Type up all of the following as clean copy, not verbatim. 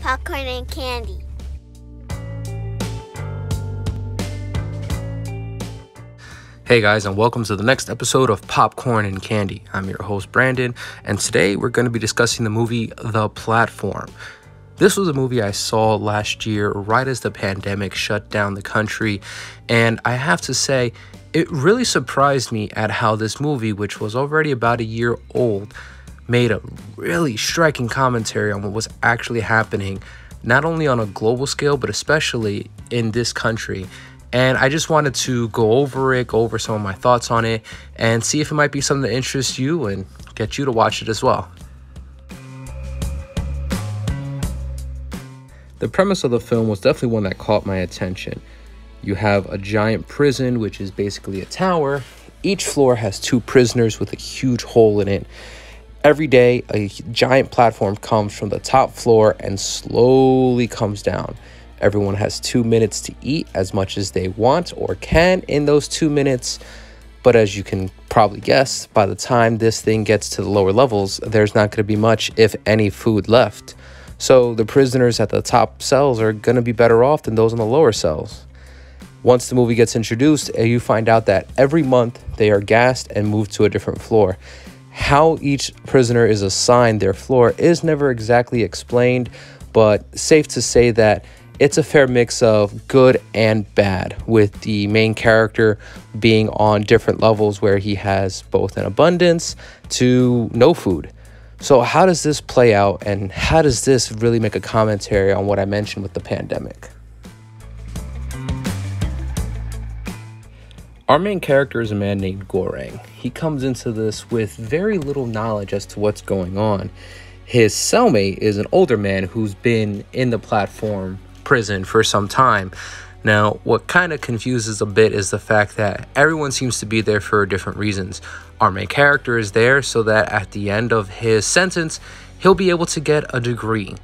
popcorn and candy. Hey guys, and welcome to the next episode of Popcorn and Candy. I'm your host Brandon, and today we're going to be discussing the movie The Platform. This was a movie I saw last year right as the pandemic shut down the country, and I have to say it really surprised me at how this movie, which was already about a year old, made a really striking commentary on what was actually happening, not only on a global scale, but especially in this country. And I just wanted to go over some of my thoughts on it, and see if it might be something that interests you and get you to watch it as well. The premise of the film was definitely one that caught my attention. You have a giant prison, which is basically a tower. Each floor has two prisoners with a huge hole in it. Every day, a giant platform comes from the top floor and slowly comes down. Everyone has 2 minutes to eat as much as they want or can in those 2 minutes. But as you can probably guess, by the time this thing gets to the lower levels, there's not going to be much, if any, food left. So the prisoners at the top cells are going to be better off than those in the lower cells. Once the movie gets introduced, you find out that every month they are gassed and moved to a different floor. How each prisoner is assigned their floor is never exactly explained, but safe to say that it's a fair mix of good and bad, with the main character being on different levels where he has both an abundance to no food. So how does this play out, and how does this really make a commentary on what I mentioned with the pandemic? Our main character is a man named Goreng. He comes into this with very little knowledge as to what's going on. His cellmate is an older man who's been in the platform prison for some time. Now, what kind of confuses a bit is the fact that everyone seems to be there for different reasons. Our main character is there so that at the end of his sentence, he'll be able to get a degree.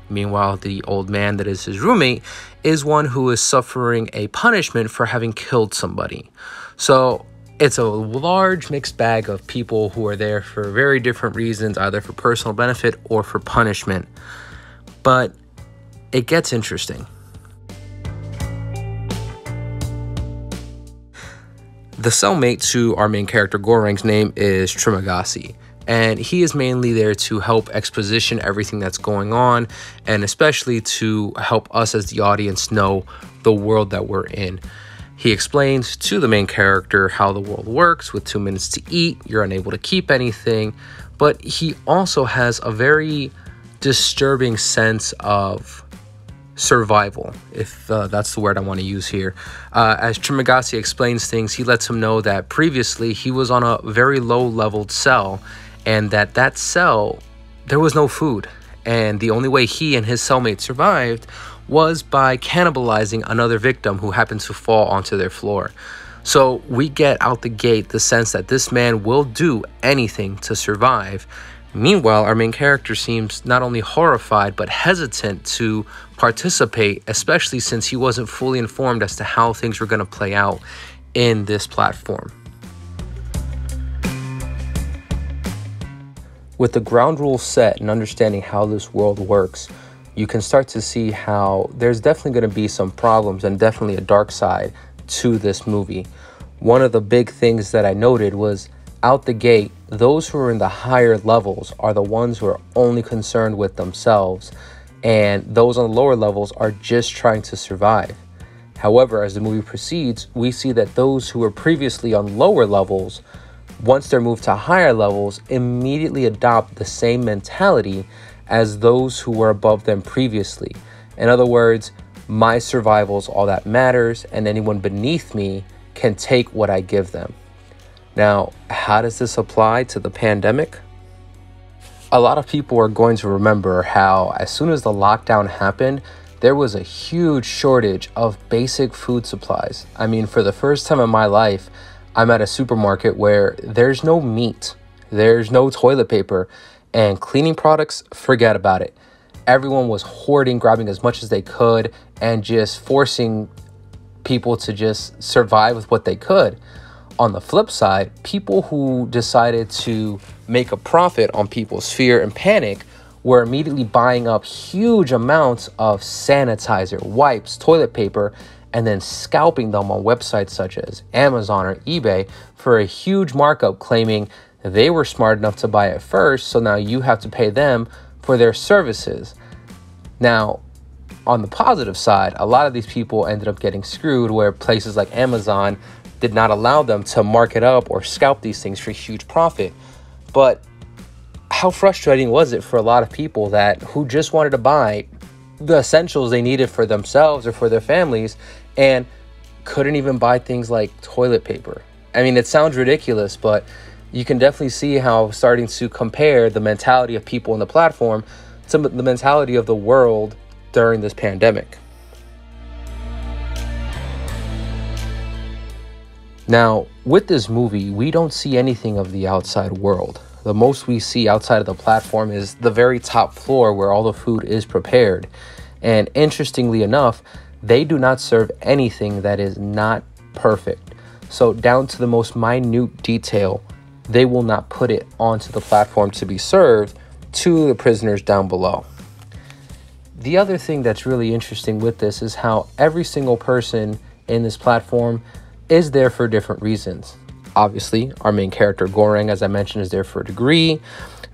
Meanwhile, the old man that is his roommate is one who is suffering a punishment for having killed somebody. So it's a large mixed bag of people who are there for very different reasons, either for personal benefit or for punishment. But it gets interesting. The cellmate to our main character Goreng's name is Trimagasi, and he is mainly there to help exposition everything that's going on, and especially to help us as the audience know the world that we're in. He explains to the main character how the world works. With 2 minutes to eat, you're unable to keep anything, but he also has a very disturbing sense of survival, if that's the word I want to use here. As Trimagasi explains things, he lets him know that previously he was on a very low-leveled cell, and that cell, there was no food, and the only way he and his cellmate survived was by cannibalizing another victim who happened to fall onto their floor. So we get out the gate the sense that this man will do anything to survive. Meanwhile, our main character seems not only horrified but hesitant to participate, especially since he wasn't fully informed as to how things were going to play out in this platform. With the ground rules set and understanding how this world works, you can start to see how there's definitely going to be some problems and definitely a dark side to this movie. One of the big things that I noted was, out the gate, those who are in the higher levels are the ones who are only concerned with themselves, and those on the lower levels are just trying to survive. However, as the movie proceeds, we see that those who were previously on lower levels, once they're moved to higher levels, immediately adopt the same mentality as those who were above them previously. In other words, my survival is all that matters, and anyone beneath me can take what I give them. Now, how does this apply to the pandemic? A lot of people are going to remember how as soon as the lockdown happened, there was a huge shortage of basic food supplies. I mean, for the first time in my life, I'm at a supermarket where there's no meat, there's no toilet paper, and cleaning products, forget about it. Everyone was hoarding, grabbing as much as they could, and just forcing people to just survive with what they could. On the flip side, people who decided to make a profit on people's fear and panic were immediately buying up huge amounts of sanitizer, wipes, toilet paper, and then scalping them on websites such as Amazon or eBay for a huge markup, claiming they were smart enough to buy it first, so now you have to pay them for their services. Now, on the positive side, a lot of these people ended up getting screwed, where places like Amazon did not allow them to mark it up or scalp these things for huge profit. But how frustrating was it for a lot of people who just wanted to buy the essentials they needed for themselves or for their families and couldn't even buy things like toilet paper? I mean, it sounds ridiculous, but you can definitely see how starting to compare the mentality of people on the platform to the mentality of the world during this pandemic. Now, with this movie, we don't see anything of the outside world. The most we see outside of the platform is the very top floor where all the food is prepared. And interestingly enough, they do not serve anything that is not perfect. So down to the most minute detail, they will not put it onto the platform to be served to the prisoners down below. The other thing that's really interesting with this is how every single person in this platform is there for different reasons. Obviously, our main character, Goreng, as I mentioned, is there for a degree.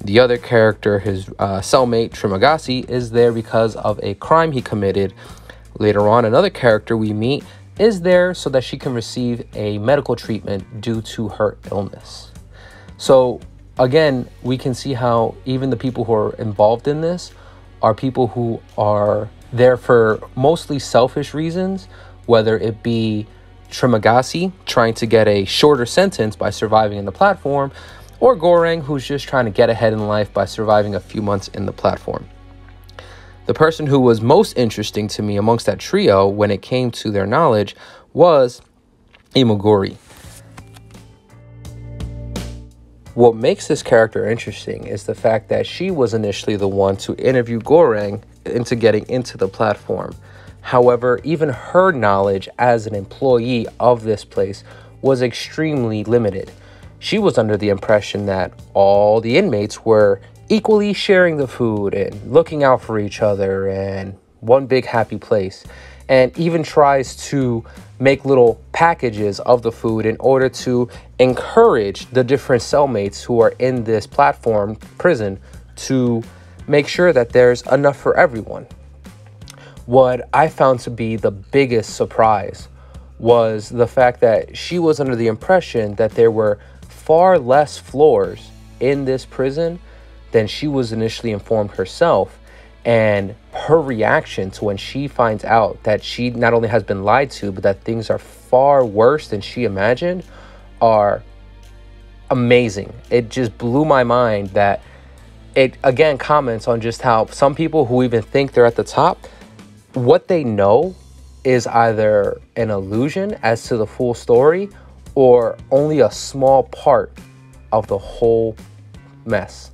The other character, his cellmate, Trimagasi, is there because of a crime he committed. Later on, another character we meet is there so that she can receive a medical treatment due to her illness. So, again, we can see how even the people who are involved in this are people who are there for mostly selfish reasons, whether it be Trimagasi trying to get a shorter sentence by surviving in the platform, or Goreng, who's just trying to get ahead in life by surviving a few months in the platform. The person who was most interesting to me amongst that trio when it came to their knowledge was Imoguri. What makes this character interesting is the fact that she was initially the one to interview Goreng into getting into the platform. However, even her knowledge as an employee of this place was extremely limited. She was under the impression that all the inmates were equally sharing the food and looking out for each other and one big happy place, and even tries to make little packages of the food in order to encourage the different cellmates who are in this platform prison to make sure that there's enough for everyone. What I found to be the biggest surprise was the fact that she was under the impression that there were far less floors in this prison than she was initially informed herself. And her reaction to when she finds out that she not only has been lied to, but that things are far worse than she imagined, are amazing. It just blew my mind that it, again, comments on just how some people who even think they're at the top, what they know is either an illusion as to the full story or only a small part of the whole mess.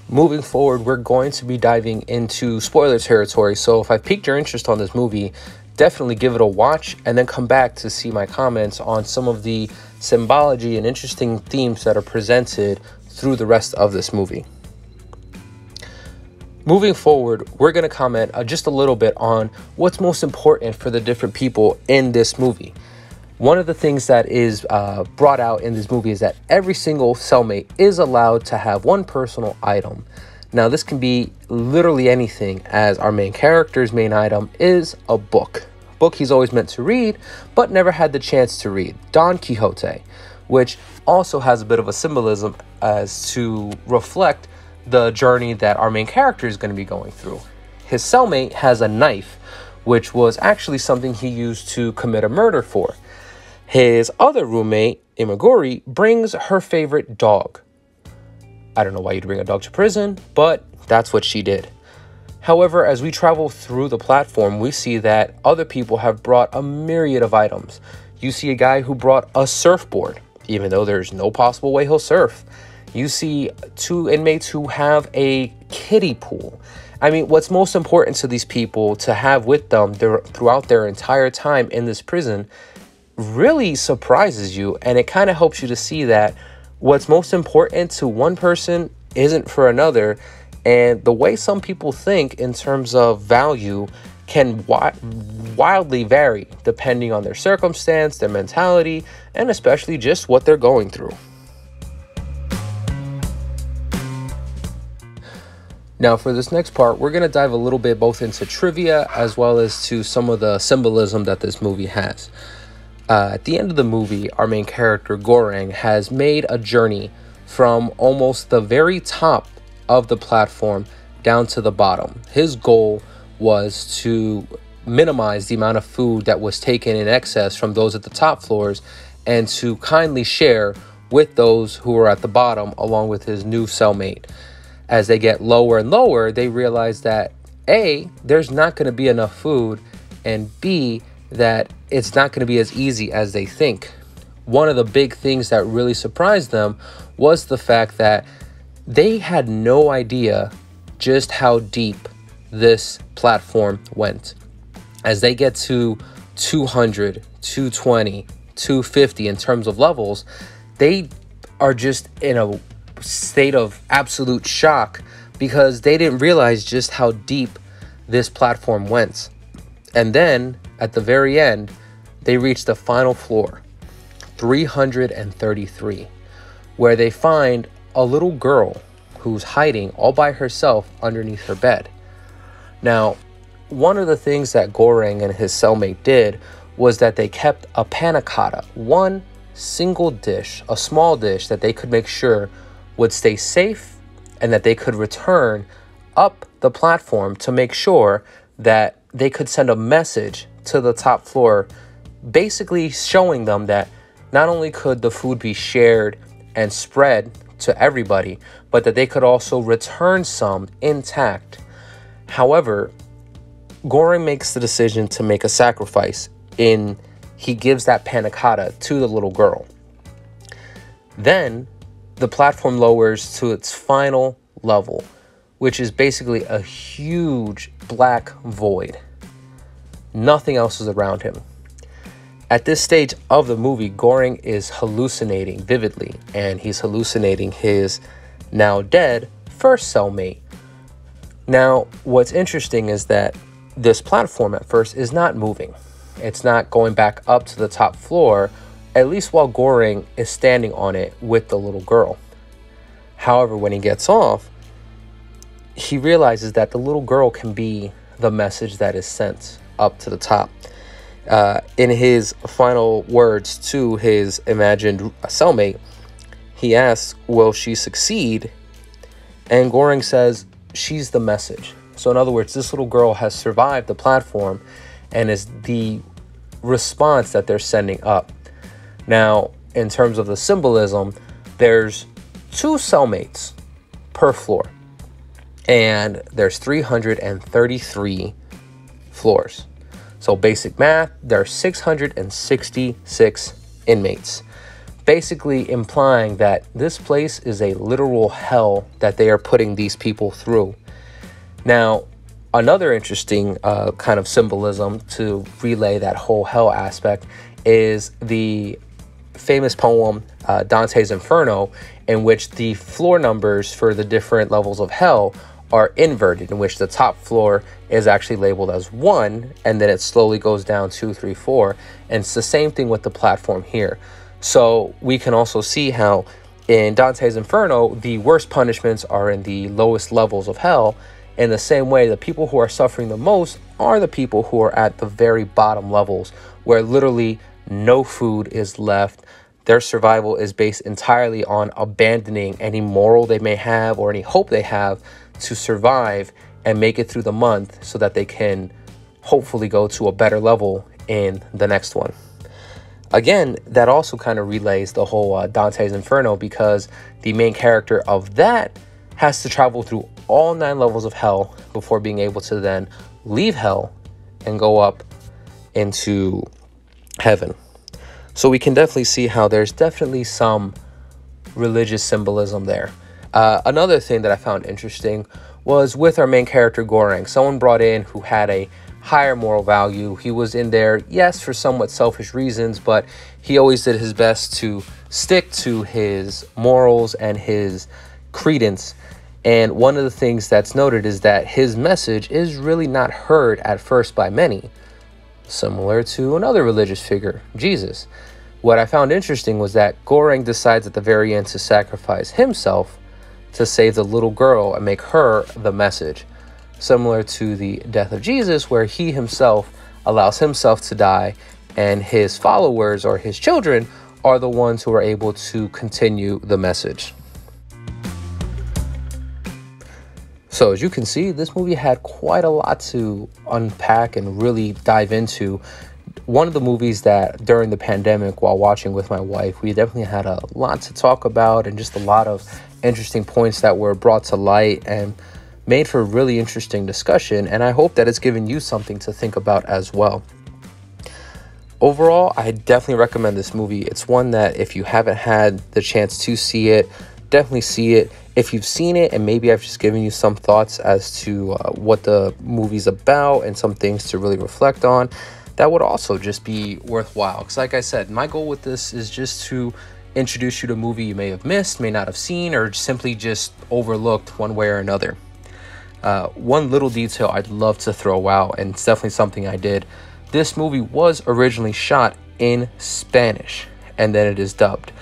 Moving forward, we're going to be diving into spoiler territory. So if I've piqued your interest on this movie, definitely give it a watch and then come back to see my comments on some of the symbology and interesting themes that are presented through the rest of this movie. Moving forward, we're going to comment just a little bit on what's most important for the different people in this movie. One of the things that is brought out in this movie is that every single cellmate is allowed to have one personal item. Now, this can be literally anything, as our main character's main item is a book. Book he's always meant to read, but never had the chance to read, Don Quixote, which also has a bit of a symbolism as to reflect the journey that our main character is going to be going through. His cellmate has a knife, which was actually something he used to commit a murder for. His other roommate, Imoguri, brings her favorite dog. I don't know why you'd bring a dog to prison, but that's what she did. However, as we travel through the platform, we see that other people have brought a myriad of items. You see a guy who brought a surfboard, even though there's no possible way he'll surf. You see two inmates who have a kiddie pool. I mean, what's most important to these people to have with them throughout their entire time in this prison really surprises you, and it kind of helps you to see that what's most important to one person isn't for another, and the way some people think in terms of value can wildly vary depending on their circumstance, their mentality, and especially just what they're going through. Now, for this next part, we're going to dive a little bit both into trivia as well as to some of the symbolism that this movie has. At the end of the movie, our main character, Goreng, has made a journey from almost the very top of the platform down to the bottom. His goal was to minimize the amount of food that was taken in excess from those at the top floors and to kindly share with those who were at the bottom, along with his new cellmate. As they get lower and lower, they realize that A, there's not going to be enough food, and B, that it's not going to be as easy as they think. One of the big things that really surprised them was the fact that they had no idea just how deep this platform went. As they get to 200, 220, 250 in terms of levels, they are just in a state of absolute shock because they didn't realize just how deep this platform went. And then at the very end, they reach the final floor, 333, where they find a little girl who's hiding all by herself underneath her bed. Now, one of the things that Goreng and his cellmate did was that they kept a panna cotta, one single dish, a small dish that they could make sure would stay safe and that they could return up the platform to make sure that they could send a message to the top floor, basically showing them that not only could the food be shared and spread to everybody, but that they could also return some intact. However, Goreng makes the decision to make a sacrifice he gives that panna cotta to the little girl. Then the platform lowers to its final level, which is basically a huge black void. Nothing else is around him. At this stage of the movie, Goreng is hallucinating vividly, and he's hallucinating his now dead first cellmate. Now, what's interesting is that this platform at first is not moving. It's not going back up to the top floor, at least while Goreng is standing on it with the little girl. However, when he gets off, he realizes that the little girl can be the message that is sent up to the top. In his final words to his imagined cellmate, he asks, will she succeed? And Goreng says, she's the message. So in other words, this little girl has survived the platform and is the response that they're sending up. Now, in terms of the symbolism, there's 2 cellmates per floor, and there's 333 floors. So basic math, there are 666 inmates, basically implying that this place is a literal hell that they are putting these people through. Now, another interesting kind of symbolism to relay that whole hell aspect is the famous poem Dante's Inferno, in which the floor numbers for the different levels of hell are inverted, in which the top floor is actually labeled as 1, and then it slowly goes down 2, 3, 4. And it's the same thing with the platform here. So we can also see how in Dante's Inferno, the worst punishments are in the lowest levels of hell. In the same way, the people who are suffering the most are the people who are at the very bottom levels, where literally no food is left. Their survival is based entirely on abandoning any moral they may have or any hope they have to survive and make it through the month so that they can hopefully go to a better level in the next one. Again, that also kind of relays the whole Dante's Inferno, because the main character of that has to travel through all 9 levels of hell before being able to then leave hell and go up into heaven. So we can definitely see how there's definitely some religious symbolism there. Another thing that I found interesting was with our main character, Goreng. Someone brought in who had a higher moral value. He was in there, yes, for somewhat selfish reasons, but he always did his best to stick to his morals and his credence. And one of the things that's noted is that his message is really not heard at first by many, similar to another religious figure, Jesus. What I found interesting was that Goreng decides at the very end to sacrifice himself to save the little girl and make her the message, similar to the death of Jesus, where he himself allows himself to die and his followers or his children are the ones who are able to continue the message. So as you can see, this movie had quite a lot to unpack and really dive into. One of the movies that during the pandemic, while watching with my wife, we definitely had a lot to talk about and just a lot of interesting points that were brought to light and made for a really interesting discussion. And I hope that it's given you something to think about as well. Overall, I definitely recommend this movie. It's one that if you haven't had the chance to see it, definitely see it. If you've seen it and maybe I've just given you some thoughts as to what the movie's about and some things to really reflect on, that would also just be worthwhile. Because like I said, my goal with this is just to introduce you to a movie you may have missed, may not have seen, or simply just overlooked one way or another. One little detail I'd love to throw out, and it's definitely something I did. This movie was originally shot in Spanish, and then it is dubbed.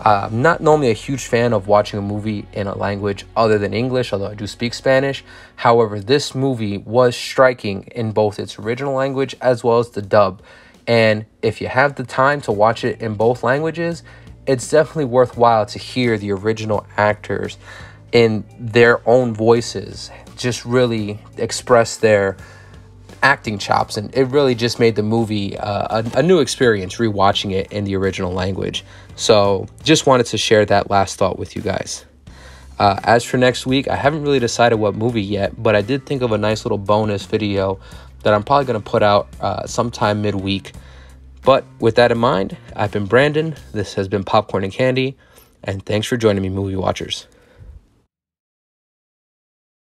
I'm not normally a huge fan of watching a movie in a language other than English, although I do speak Spanish. However, this movie was striking in both its original language as well as the dub. And if you have the time to watch it in both languages, it's definitely worthwhile to hear the original actors in their own voices just really express their acting chops, and it really just made the movie a new experience rewatching it in the original language. So just wanted to share that last thought with you guys. As for next week, I haven't really decided what movie yet, but I did think of a nice little bonus video that I'm probably going to put out sometime midweek. But with that in mind, I've been Brandon. This has been Popcorn and Candy, and thanks for joining me, movie watchers.